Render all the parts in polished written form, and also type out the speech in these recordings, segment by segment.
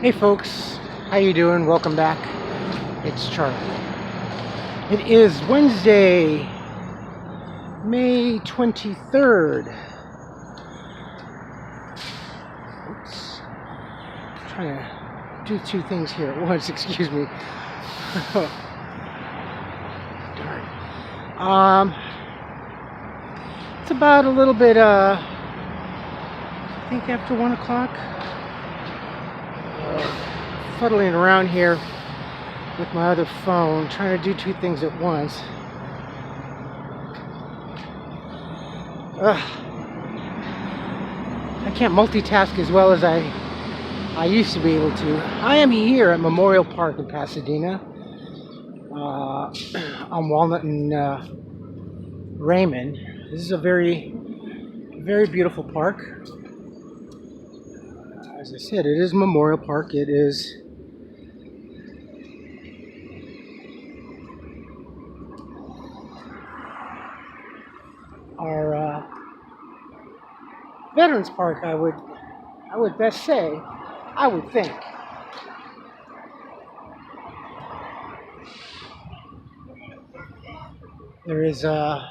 Hey folks, how you doing? Welcome back. It's Charlie. It is Wednesday, May 23rd. Oops. I'm trying to do two things here at once, excuse me. Darn. It's about a little bit, I think after 1 o'clock. Fuddling around here with my other phone, trying to do two things at once. I can't multitask as well as I used to be able to. I am here at Memorial Park in Pasadena, on Walnut and Raymond. This is a very, very beautiful park. As I said, it is Memorial Park. It is our Veterans Park, I would best say, I would think. There is a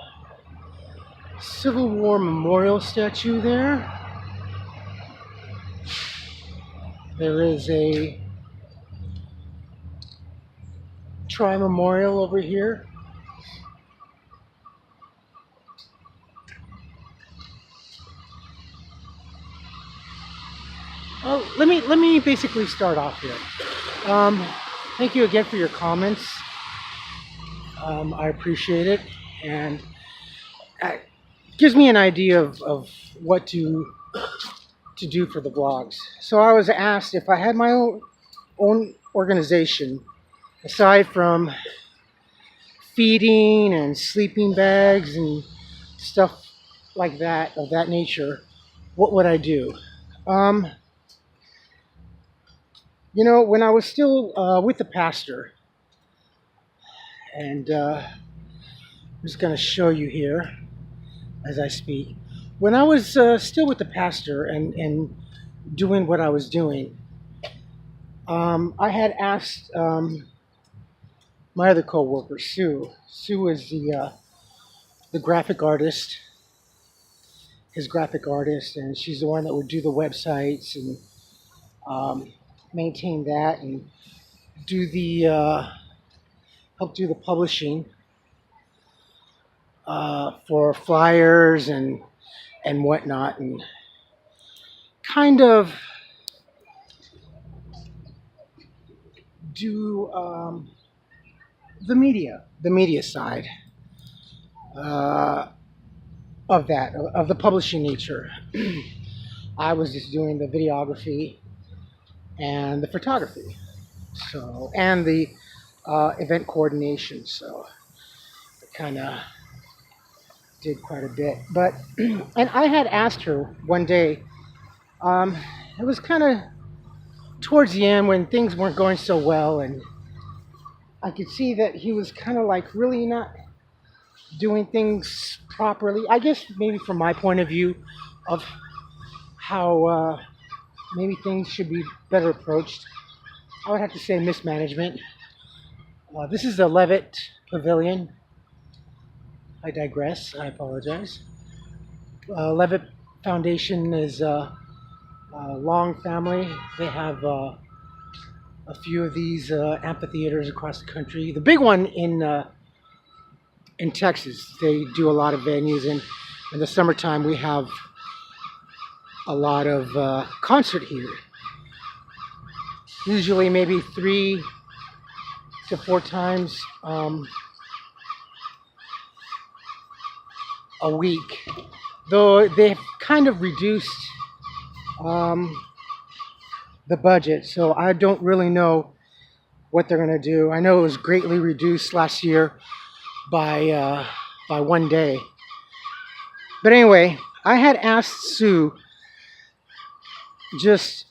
Civil War memorial statue there. There is a tri-memorial over here. Oh, let me basically start off here. Thank you again for your comments. I appreciate it, and it gives me an idea of what to do for the vlogs. So I was asked if I had my own organization, aside from feeding and sleeping bags and stuff like that, of that nature, what would I do? You know, when I was still with the pastor, and I'm just going to show you here as I speak. When I was still with the pastor and doing what I was doing, I had asked my other co-worker, Sue. Sue is the graphic artist, his graphic artist, and she's the one that would do the websites and maintain that and do the help do the publishing for flyers and whatnot, and kind of do the media side of that, of the publishing nature. I was just doing the videography and the photography, so, and the event coordination. So I kind of did quite a bit. But and I had asked her one day, it was kind of towards the end when things weren't going so well, and I could see that he was kind of like really not doing things properly, I guess, maybe from my point of view of how maybe things should be better approached. I would have to say mismanagement. This is the Levitt Pavilion. I digress. I apologize. Levitt Foundation is a long family. They have a few of these amphitheaters across the country. The big one in Texas. They do a lot of venues, and in the summertime we have a lot of concert here. Usually maybe 3 to 4 times a week, though they've kind of reduced the budget, so I don't really know what they're going to do. I know it was greatly reduced last year by 1 day. But anyway, I had asked Sue, just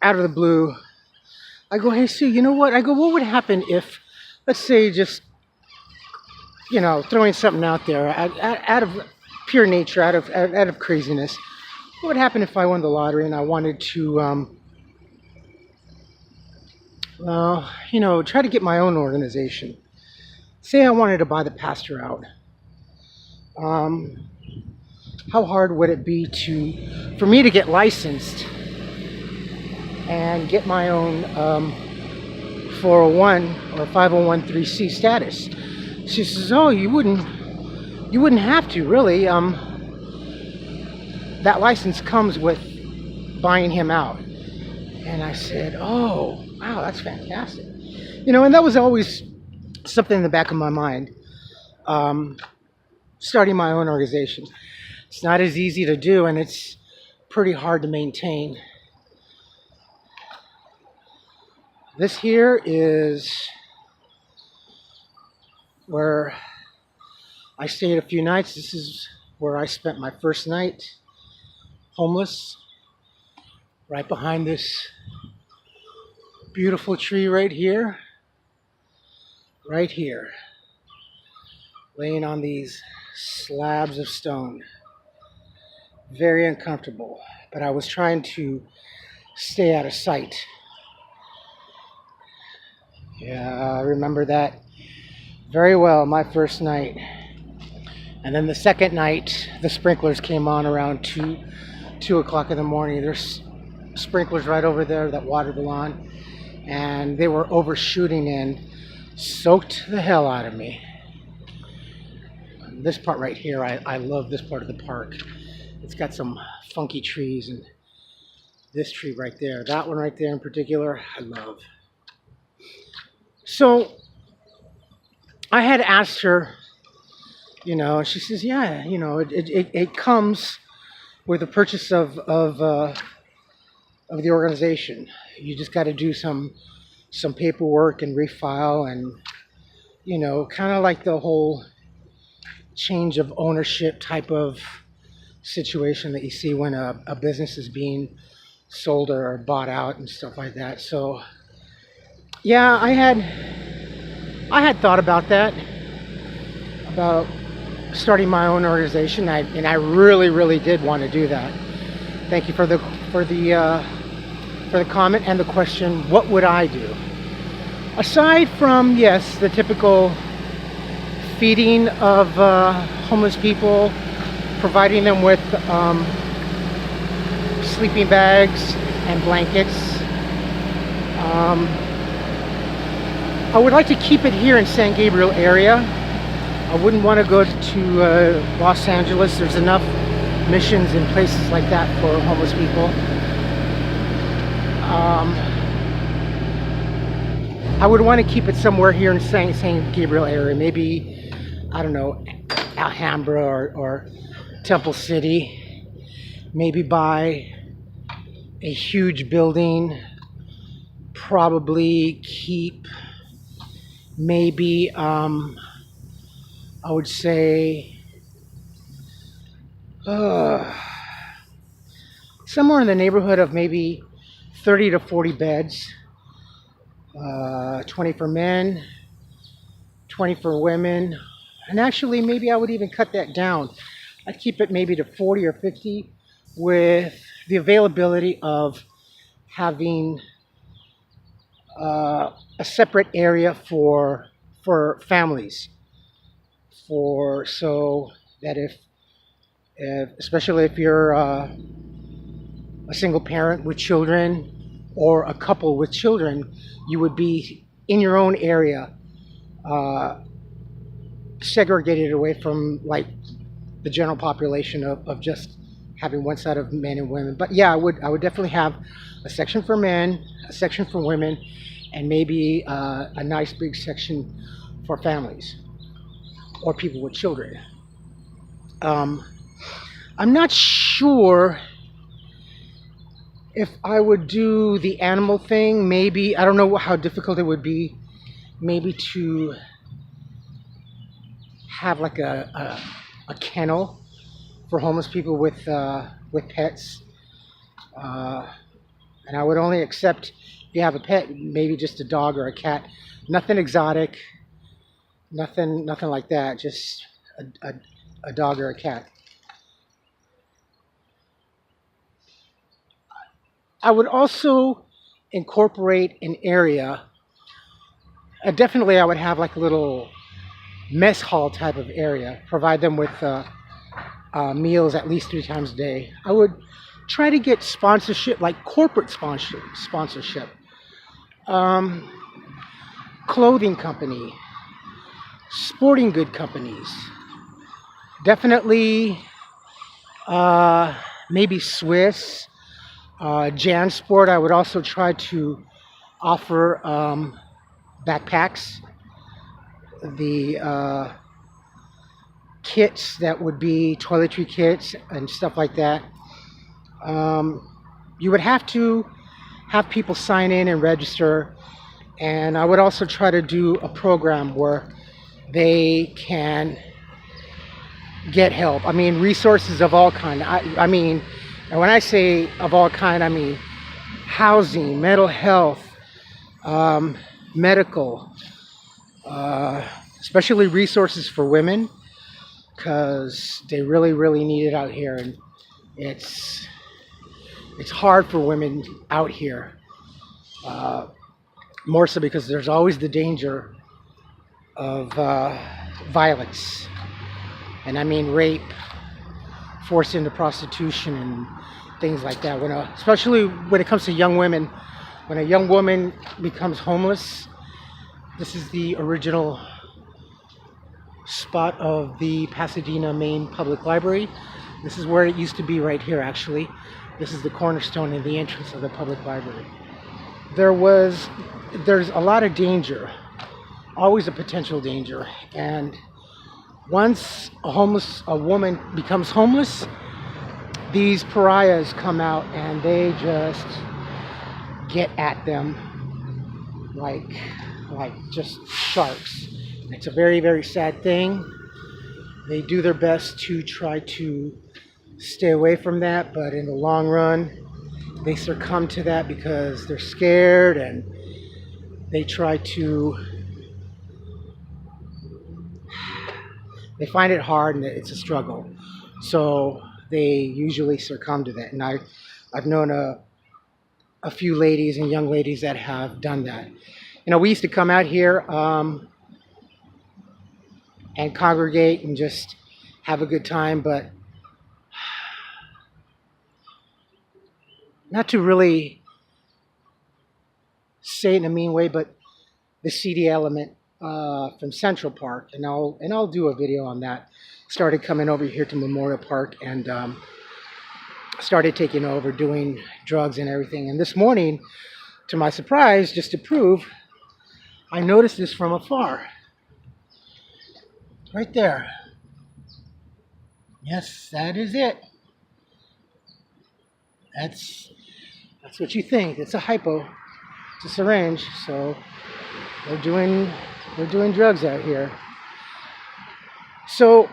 out of the blue, I go, hey Sue, you know what? I go, what would happen if, let's say, just, you know, throwing something out there, out of pure nature, out of craziness, what would happen if I won the lottery and I wanted to Try to get my own organization. Say I wanted to buy the pastor out. How hard would it be for me to get licensed and get my own 401 or 501(c) status? She says, "Oh, you wouldn't have to really. That license comes with buying him out." And I said, "Oh, wow, that's fantastic." And that was always something in the back of my mind. Starting my own organization. It's not as easy to do, and it's pretty hard to maintain. This here is where I stayed a few nights. This is where I spent my first night homeless, right behind this beautiful tree right here, laying on these slabs of stone. Very uncomfortable, but I was trying to stay out of sight. Yeah, I remember that very well, my first night. And then the second night, the sprinklers came on around 2 o'clock in the morning. There's sprinklers right over there that water the lawn, and they were overshooting and soaked the hell out of me. This part right here, I love this part of the park. It's got some funky trees, and this tree right there, that one right there in particular, I love. So I had asked her, she says, yeah, it comes with the purchase of the organization. You just got to do some paperwork and refile, and kind of like the whole change of ownership type of situation that you see when a business is being sold or bought out and stuff like that. So yeah, I had thought about that, about starting my own organization, and I really did want to do that. Thank you for the comment and the question. What would I do aside from, yes, the typical feeding of homeless people, providing them with sleeping bags and blankets? I would like to keep it here in San Gabriel area. I wouldn't want to go to Los Angeles. There's enough missions and places like that for homeless people. I would want to keep it somewhere here in San Gabriel area. Maybe, I don't know, Alhambra or Temple City. Maybe buy a huge building. Probably keep maybe I would say somewhere in the neighborhood of maybe 30 to 40 beds, 20 for men, 20 for women, and actually maybe I would even cut that down. I'd keep it maybe to 40 or 50 with the availability of having a separate area for families, so that if especially if you're a single parent with children or a couple with children, you would be in your own area, segregated away from like the general population of just having one side of men and women. But yeah, I would definitely have a section for men, a section for women, and maybe a nice big section for families or people with children. I'm not sure if I would do the animal thing. Maybe, I don't know how difficult it would be, maybe to have like a kennel for homeless people with pets. And I would only accept if you have a pet, maybe just a dog or a cat. Nothing exotic, nothing like that. Just a dog or a cat. I would also incorporate an area Definitely, I would have like a little mess hall type of area. Provide them with meals at least 3 times a day. I would try to get sponsorship, like corporate sponsorship, um, clothing company, sporting good companies. Definitely, maybe Swiss, JanSport. I would also try to offer backpacks, the kits that would be toiletry kits and stuff like that. Um, you would have to have people sign in and register, and I would also try to do a program where they can get help. I mean, resources of all kind. I mean, and when I say of all kind, I mean housing, mental health, um, medical, uh, especially resources for women, because they really, really need it out here, and it's it's hard for women out here. Uh, More so because there's always the danger of violence, and I mean rape, forced into prostitution, and things like that. Especially when it comes to young women, when a young woman becomes homeless, this is the original spot of the Pasadena main public library. This is where it used to be, right here actually. This is the cornerstone and the entrance of the public library. There's a lot of danger, always a potential danger, and once a woman becomes homeless, these pariahs come out and they just get at them like just sharks. It's a very, very sad thing. They do their best to try to stay away from that, but in the long run, they succumb to that because they're scared, and they find it hard, and it's a struggle. So they usually succumb to that. And I've known a few ladies and young ladies that have done that. We used to come out here and congregate and just have a good time, but not to really say it in a mean way, but the seedy element from Central Park, and I'll do a video on that. Started coming over here to Memorial Park and started taking over, doing drugs and everything. And this morning, to my surprise, just to prove, I noticed this from afar. Right there. Yes, that is it. That's what you think. It's a hypo. It's a syringe. So they're doing drugs out here. So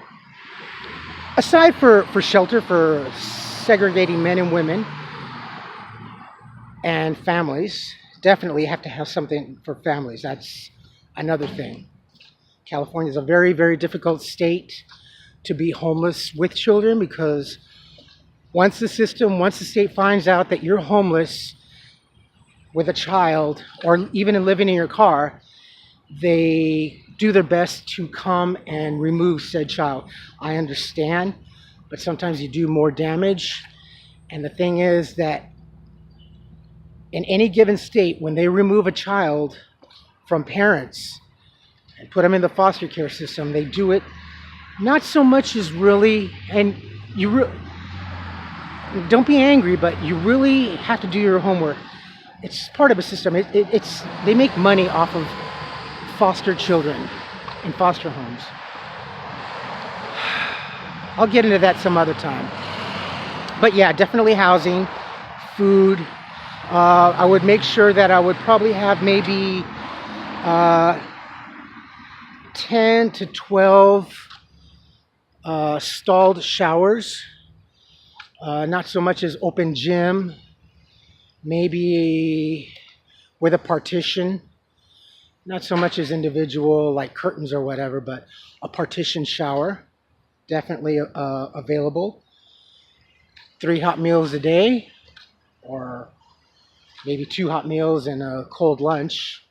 aside for shelter, for segregating men and women and families, definitely have to have something for families. That's another thing. California is a very, very difficult state to be homeless with children, because once the state finds out that you're homeless with a child, or even living in your car, they do their best to come and remove said child. I understand, but sometimes you do more damage. And the thing is that in any given state, when they remove a child from parents and put them in the foster care system, they do it not so much as really, and don't be angry, but you really have to do your homework. It's part of a system. They make money off of foster children in foster homes. I'll get into that some other time. But yeah, definitely housing, food. I would make sure that I would probably have maybe 10 to 12 stalled showers. Not so much as open gym. Maybe with a partition. Not so much as individual like curtains or whatever, but a partition shower. Definitely available. 3 hot meals a day, or maybe 2 hot meals and a cold lunch.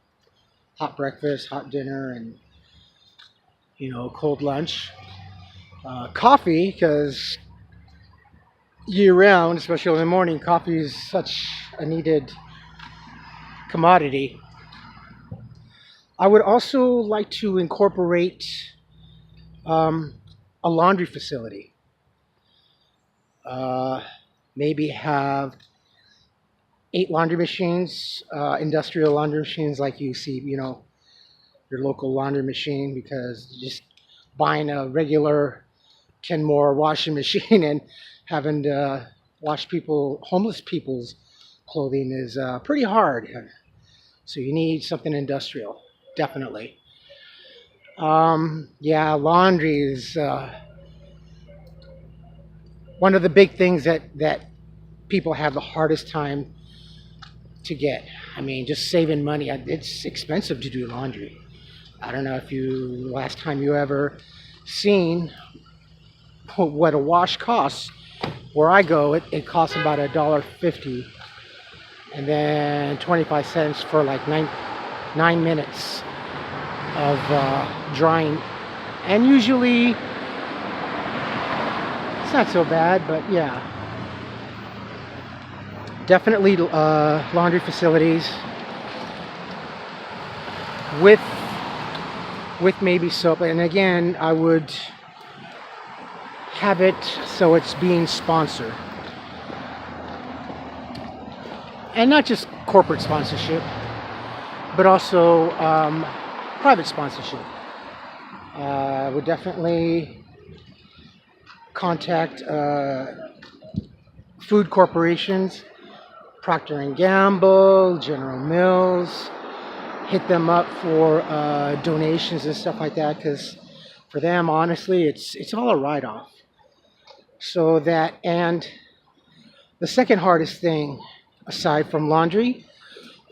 hot breakfast, hot dinner, and cold lunch. Coffee, because year round, especially in the morning, coffee is such a needed commodity. I would also like to incorporate um, a laundry facility. Uh, Maybe have 8 laundry machines, industrial laundry machines like you see, your local laundry machine, because just buying a regular Kenmore washing machine and having to wash homeless people's clothing is pretty hard. So you need something industrial, definitely. Yeah, laundry is one of the big things that people have the hardest time to get. I mean, just saving money. It's expensive to do laundry. I don't know if last time you ever seen what a wash costs. Where I go, it costs about $1.50, and then 25 cents for like 9 minutes of drying. And usually it's not so bad, but yeah, definitely laundry facilities with maybe soap. And again, I would have it so it's being sponsored, and not just corporate sponsorship, but also private sponsorship. Would definitely contact food corporations, Procter and Gamble, General Mills, hit them up for donations and stuff like that, because for them, honestly, it's all a write-off. So that, and the second hardest thing, aside from laundry,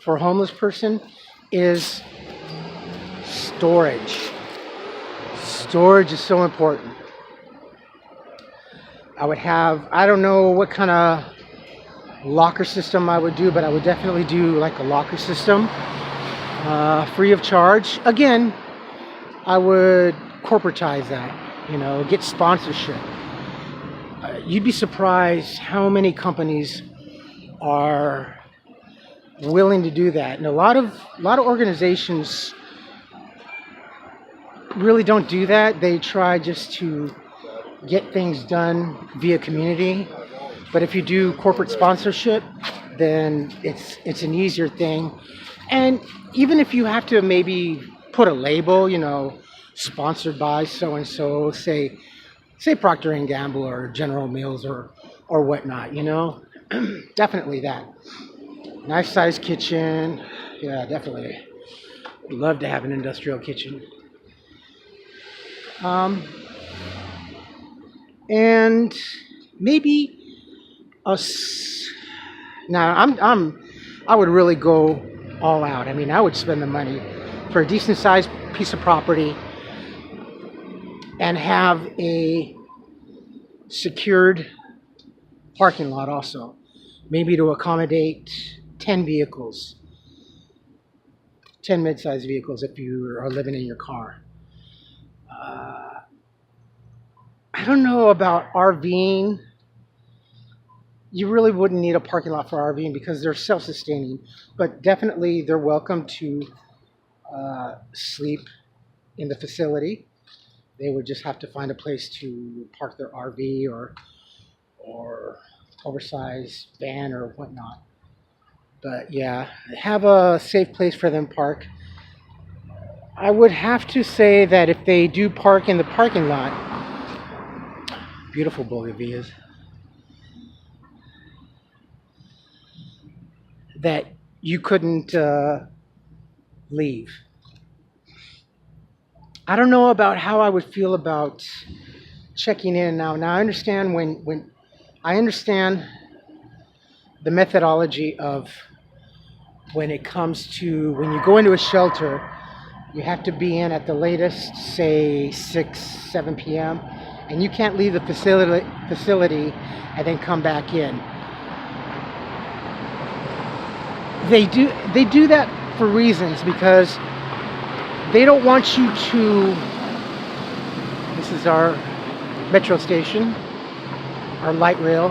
for a homeless person is storage. Storage is so important. I don't know what kind of locker system I would do, but I would definitely do like a locker system, free of charge. Again, I would corporatize that, get sponsorship. You'd be surprised how many companies are willing to do that, and a lot of organizations really don't do that. They try just to get things done via community. But if you do corporate sponsorship, then it's an easier thing. And even if you have to maybe put a label, sponsored by so and so, say Procter and Gamble or General Mills or whatnot, definitely that. Nice sized kitchen, yeah, definitely. Would love to have an industrial kitchen. And maybe now I would really go all out. I mean, I would spend the money for a decent sized piece of property and have a secured parking lot also, maybe to accommodate 10 vehicles, 10 mid-sized vehicles if you are living in your car. I don't know about RVing. You really wouldn't need a parking lot for RVing because they're self-sustaining, but definitely they're welcome to sleep in the facility. They would just have to find a place to park their RV or oversized van or whatnot. But yeah, have a safe place for them to park. I would have to say that if they do park in the parking lot, beautiful bougainvilleas, that you couldn't leave. I don't know about how I would feel about checking in now. Now I understand when I understand the methodology of when it comes to when you go into a shelter, you have to be in at the latest, say 6-7 p.m. and you can't leave the facility and then come back in. They do that for reasons, because they don't want you to, this is our metro station, our light rail.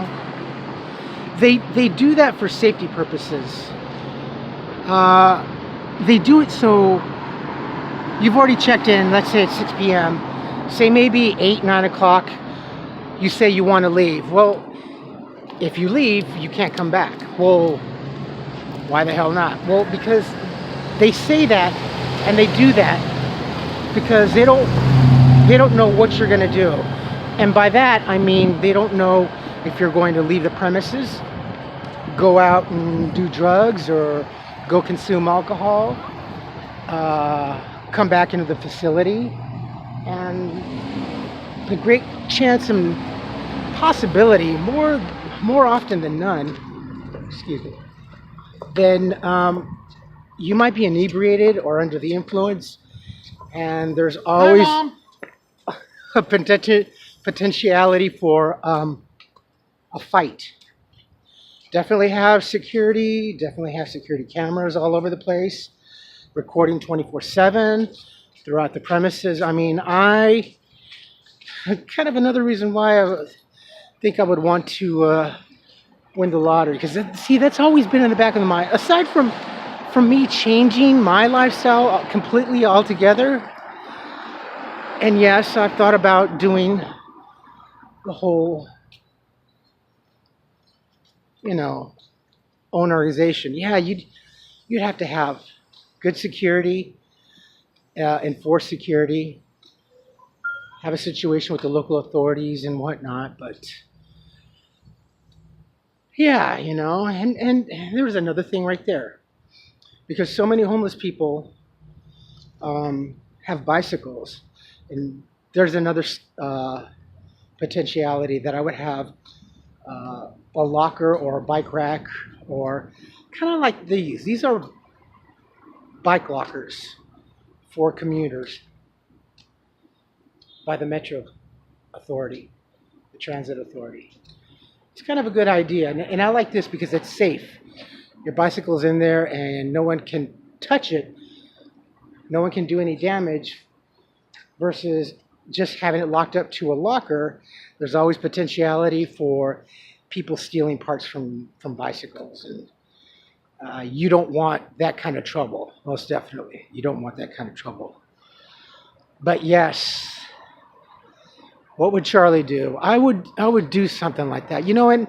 They do that for safety purposes. They do it so you've already checked in, let's say it's 6 p.m. Say maybe 8, 9 o'clock, you say you want to leave. Well, if you leave, you can't come back. Well, why the hell not? Well, because they say that and they do that because they don't know what you're going to do. And by that, I mean they don't know if you're going to leave the premises, go out and do drugs, or go consume alcohol, come back into the facility. And the great chance and possibility, more often than none, excuse me, then you might be inebriated or under the influence, and there's always a potentiality for a fight. Definitely have security cameras all over the place, recording 24/7 throughout the premises. I mean, kind of another reason why I think I would want to win the lottery, because see, that's always been in the back of my mind. Aside from me changing my lifestyle completely altogether, and yes, I've thought about doing the whole, ownerization. Yeah, you'd have to have good security, enforce security, have a situation with the local authorities and whatnot. But yeah, and there was another thing right there, because so many homeless people have bicycles, and there's another potentiality that I would have a locker or a bike rack, or kind of like these. These are bike lockers for commuters by the Metro Authority, the Transit Authority. It's kind of a good idea, and I like this because it's safe. Your bicycle's in there and no one can touch it. No one can do any damage, versus just having it locked up to a locker. There's always potentiality for people stealing parts from bicycles, and you don't want that kind of trouble. Most definitely, you don't want that kind of trouble. But yes, what would Charlie do? I would do something like that, and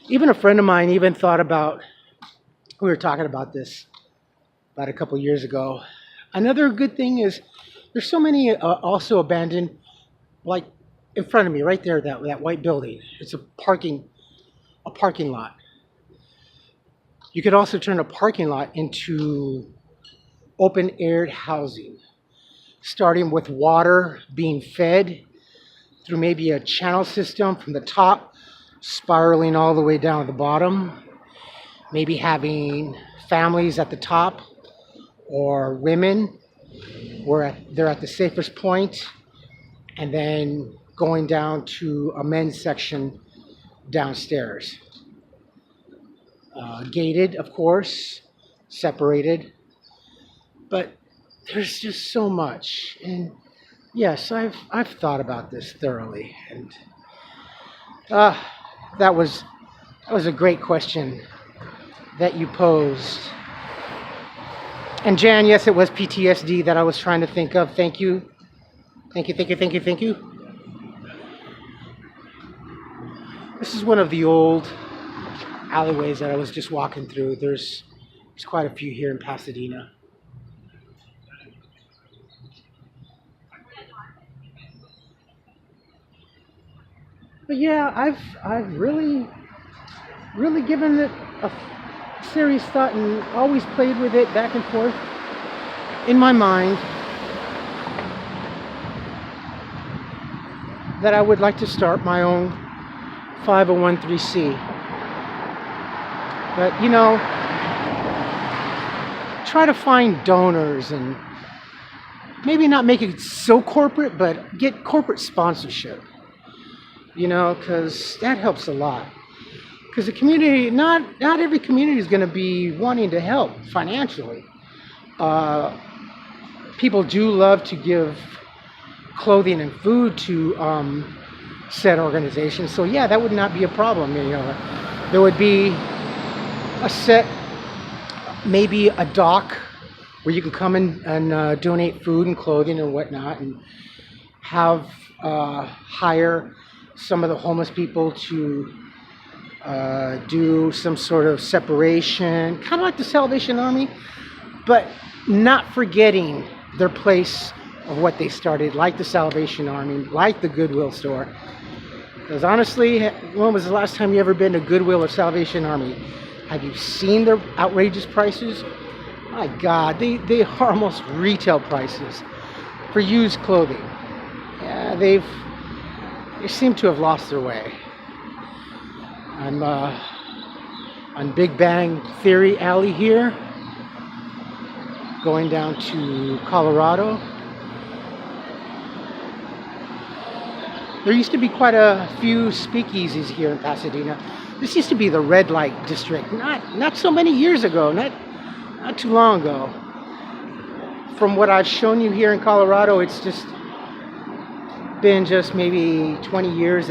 even a friend of mine even thought about. We were talking about this about a couple years ago. Another good thing is there's so many also abandoned, like in front of me right there, that white building. It's a parking lot. You could also turn a parking lot into open-aired housing, starting with water being fed through maybe a channel system from the top, spiraling all the way down to the bottom. Maybe having families at the top, or women where they're at the safest point, and then going down to a men's section downstairs. Gated, of course, separated. But there's just so much. And yes, I've thought about this thoroughly. And that was a great question that you posed. And Jan, yes, it was PTSD that I was trying to think of. Thank you. Thank you. This is one of the old alleyways that I was just walking through. There's quite a few here in Pasadena. But yeah, I've really given it a serious thought and always played with it back and forth in my mind, that I would like to start my own 501(c)(3). But try to find donors, and maybe not make it so corporate, but get corporate sponsorship, because that helps a lot. Because the community, not every community is going to be wanting to help financially. people do love to give clothing and food to said organizations. So yeah, that would not be a problem. You know, there would be a set, maybe a dock where you can come in and donate food and clothing and whatnot, and have hire some of the homeless people to do some sort of separation, kind of like the Salvation Army, but not forgetting their place of what they started, like the Salvation Army, like the Goodwill store. Because honestly, when was the last time you ever been to Goodwill or Salvation Army? Have you seen their outrageous prices? My God, they are almost retail prices for used clothing. Yeah, they seem to have lost their way. I'm on Big Bang Theory Alley here, going down to Colorado. There used to be quite a few speakeasies here in Pasadena. This used to be the red light district, not so many years ago, not too long ago. From what I've shown you here in Colorado, it's just been just maybe 20 years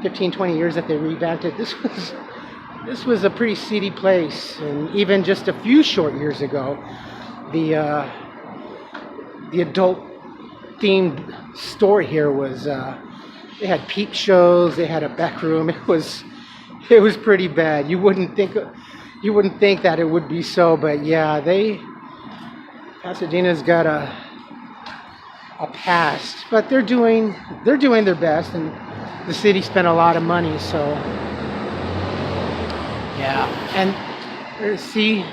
20 years that they revamped it. This was a pretty seedy place, and even just a few short years ago, the adult themed store here was they had peep shows, they had a back room. It was pretty bad. You wouldn't think that it would be so, but yeah, Pasadena's got a past, but they're doing their best, and the city spent a lot of money, so yeah. And see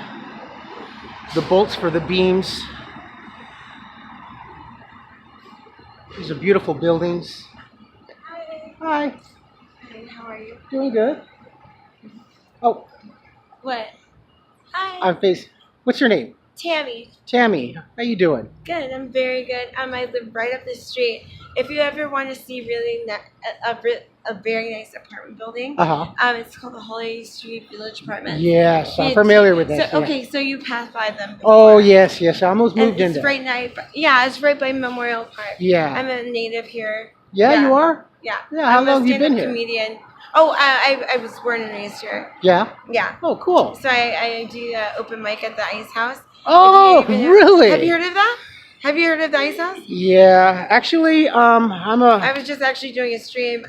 the bolts for the beams. These are beautiful buildings. Hi. Hi, how are you? Doing good. Oh. What? Hi. What's your name? Tammy. Tammy. How you doing? Good. I'm very good. I live right up the street. If you ever want to see really a very nice apartment building, it's called the Holly Street Village Apartment. Yes, I'm familiar with that. So, okay, so you passed by them before. Oh yes, I almost moved in there. It's right by Memorial Park. Yeah. I'm a native here. Yeah, you are? Yeah. Yeah, how long have you been here? Comedian. Oh, I was born and raised here. Yeah? Yeah. Oh, cool. So I do open mic at the Ice House. Oh, really? Have you heard of that? Have you heard of the Ice House? Yeah, actually, I was just actually doing a stream,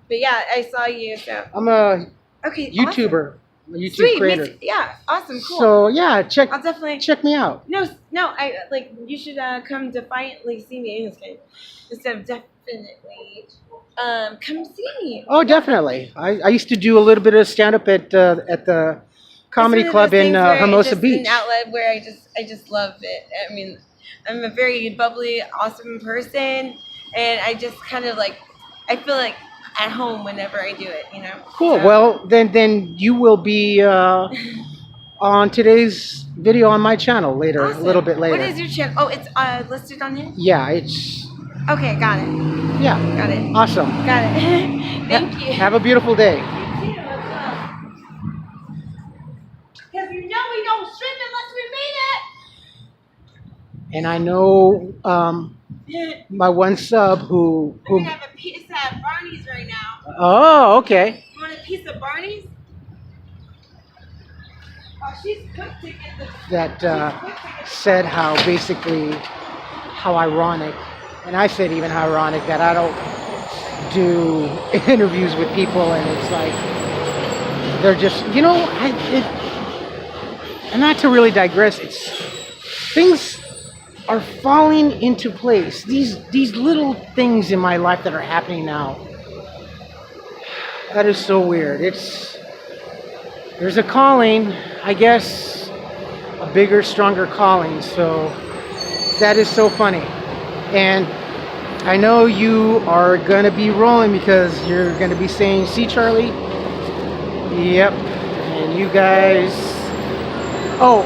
but yeah, I saw you. So I'm a YouTuber, awesome. A YouTube creator. Yeah, awesame, cool. So yeah, I'll definitely check me out. No, you should come defiantly see me instead of definitely. Come see me. Oh, definitely. I used to do a little bit of stand up at the comedy club in Hermosa Beach. It's an outlet where I just love it. I mean, I'm a very bubbly, awesome person, and I just kind of I feel like at home whenever I do it, you know. Cool. So, well, then you will be on today's video on my channel later, awesome. A little bit later. What is your channel? Oh, it's listed on here? Yeah, it's... Okay, got it. Yeah. Got it. Awesome. Got it. Thank you. Have a beautiful day. You too. Because you know we don't strip unless we mean it. And I know my one sub who... We're going to have a piece at Barney's right now. Oh, okay. You want a piece of Barney's? Oh, she's quick to get the... That said how ironic, and I said even how ironic, that I don't do interviews with people, and it's like, they're just, you know, and not to really digress, it's, things are falling into place. These little things in my life that are happening now, that is so weird. There's a calling, I guess, a bigger, stronger calling, so that is so funny. And I know you are going to be rolling because you're going to be saying, see, Charlie? Yep. And you guys... Oh,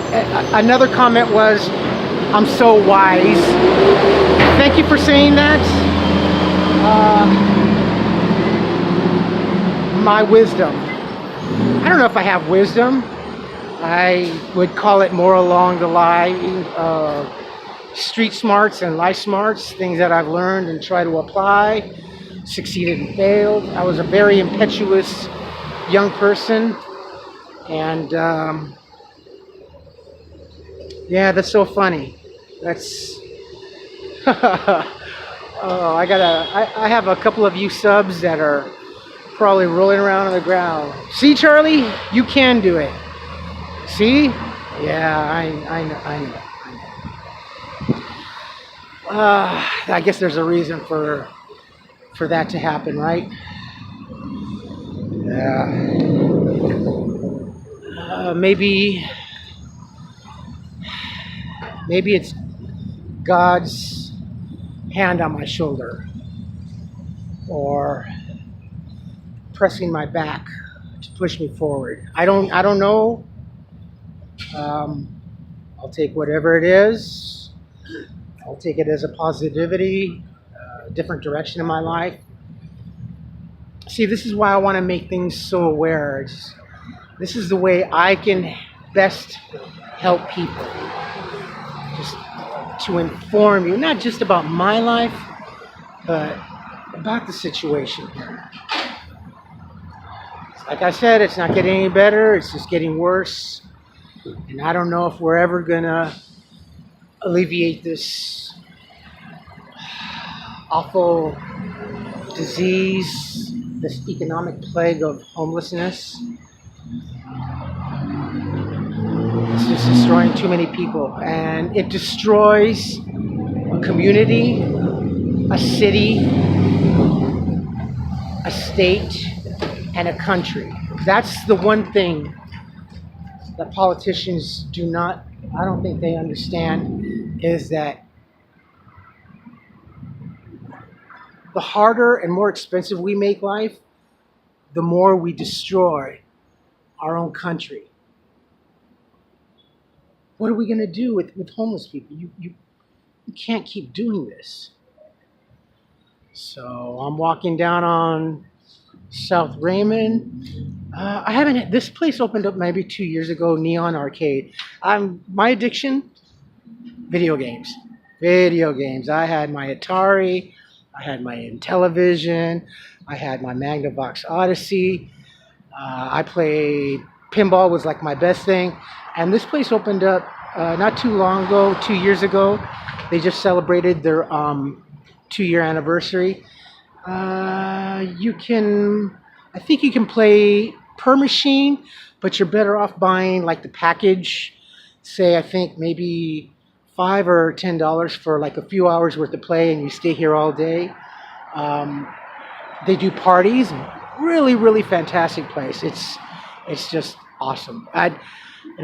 another comment was, I'm so wise. Thank you for saying that. My wisdom. I don't know if I have wisdom. I would call it more along the line of street smarts and life smarts, things that I've learned and try to apply, succeeded and failed. I was a very impetuous young person, and yeah, that's so funny. That's oh, I have a couple of you subs that are probably rolling around on the ground. See, Charlie, you can do it. See? Yeah, I know. I guess there's a reason for that to happen, right? Yeah. Maybe it's God's hand on my shoulder, or pressing my back to push me forward. I don't know. I'll take whatever it is. I'll take it as a positivity, a different direction in my life. See, this is why I want to make things so aware. This is the way I can best help people. Just to inform you, not just about my life, but about the situation here. Like I said, it's not getting any better, it's just getting worse. And I don't know if we're ever gonna alleviate this awful disease, this economic plague of homelessness. It's just destroying too many people, and it destroys a community, a city, a state, and a country. That's the one thing that politicians do not, I don't think they understand, is that the harder and more expensive we make life, the more we destroy our own country. What are we going to do with homeless people? You can't keep doing this. So I'm walking down on South Raymond. This place opened up maybe 2 years ago, Neon Arcade. My addiction, video games. Video games. I had my Atari, I had my Intellivision, I had my Magnavox Odyssey. I played pinball, was like my best thing. And this place opened up not too long ago, 2 years ago. They just celebrated their 2-year anniversary. I think you can play per machine, but you're better off buying like the package. Say, I think maybe $5 or $10 for like a few hours worth of play, and you stay here all day. They do parties. Really, really fantastic place. It's just awesome.